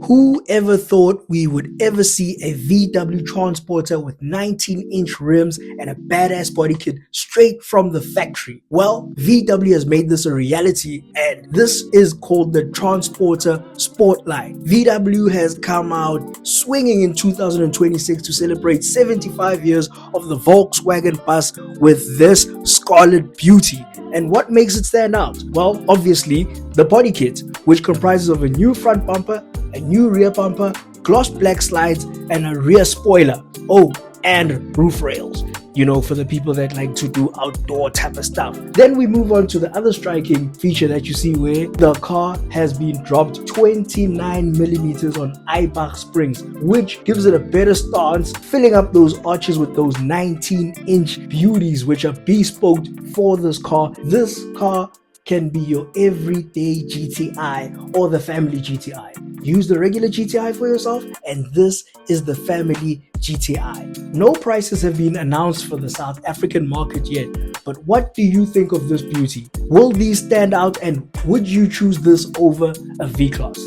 Who ever thought we would ever see a VW Transporter with 19-inch rims and a badass body kit straight from the factory? Well, VW has made this a reality, and this is called the Transporter Sportline. VW has come out swinging in 2026 to celebrate 75 years of the Volkswagen bus with this scarlet beauty. And what makes it stand out? Well, obviously, the body kit, which comprises of a new front bumper, a new rear bumper, gloss black slides, and a rear spoiler. Oh, and roof rails, for the people that like to do outdoor type of stuff. Then we move on to the other striking feature that you see, where the car has been dropped 29 millimeters on Eibach springs, which gives it a better stance, filling up those arches with those 19-inch beauties which are bespoke for this car. This car can be your everyday GTI or the family GTI. Use the regular GTI for yourself, and this is the family GTI. No prices have been announced for the South African market yet, but what do you think of this beauty? Will these stand out, and would you choose this over a V-Class?